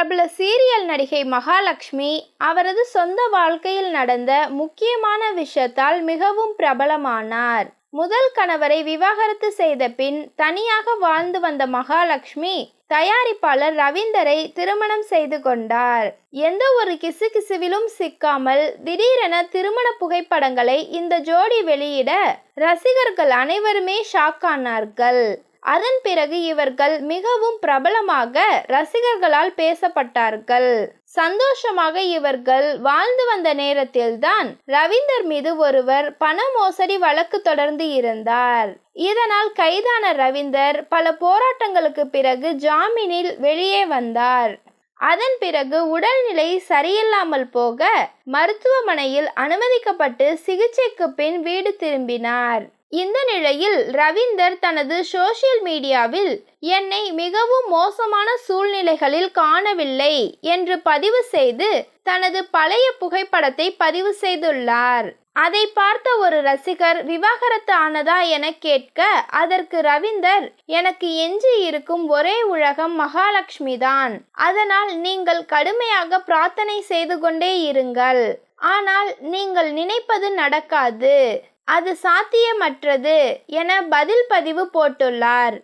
பிரபல சீரியல் நடிகை மகாலட்சுமி அவரது சொந்த வாழ்க்கையில் நடந்த முக்கியமான விஷயத்தால் மிகவும் பிரபலமானார். முதல் கணவரை விவாகரத்து செய்த பின் தனியாக வாழ்ந்து வந்த மகாலட்சுமி தயாரிப்பாளர் ரவீந்தரை திருமணம் செய்து கொண்டார். எந்த ஒரு கிசுகிசுவிலும் சிக்காமல் திடீரென திருமண புகைப்படங்களை இந்த ஜோடி வெளியிட ரசிகர்கள் அனைவருமே ஷாக் ஆனார்கள். அதன் பிறகு இவர்கள் மிகவும் பிரபலமாக ரசிகர்களால் பேசப்பட்டார்கள். சந்தோஷமாக இவர்கள் வாழ்ந்து வந்த நேரத்தில்தான் ரவீந்தர் மீது ஒருவர் பண மோசடி வழக்கு தொடர்ந்து இருந்தார். இதனால் கைதான ரவீந்தர் பல போராட்டங்களுக்கு பிறகு ஜாமீனில் வெளியே வந்தார். அதன் பிறகு உடல்நிலை சரியில்லாமல் போக மருத்துவமனையில் அனுமதிக்கப்பட்டு சிகிச்சைக்கு பின் வீடு திரும்பினார். இந்த நிலையில் ரவீந்தர் தனது சோசியல் மீடியாவில் என்னை மிகவும் மோசமான சூழ்நிலைகளில் காணவில்லை என்று பதிவு செய்து தனது பழைய புகைப்படத்தை பதிவு செய்துள்ளார். அதை பார்த்த ஒரு ரசிகர் விவாகரத்து ஆனதா என கேட்க அதற்கு ரவீந்தர், எனக்கு எஞ்சி இருக்கும் ஒரே உலகம் மகாலட்சுமி தான். அதனால் நீங்கள் கடுமையாக பிரார்த்தனை செய்து கொண்டே இருங்கள். ஆனால் நீங்கள் நினைப்பது நடக்காது, அது சாத்தியமற்றது என பதில் பதிவு போட்டுள்ளார்.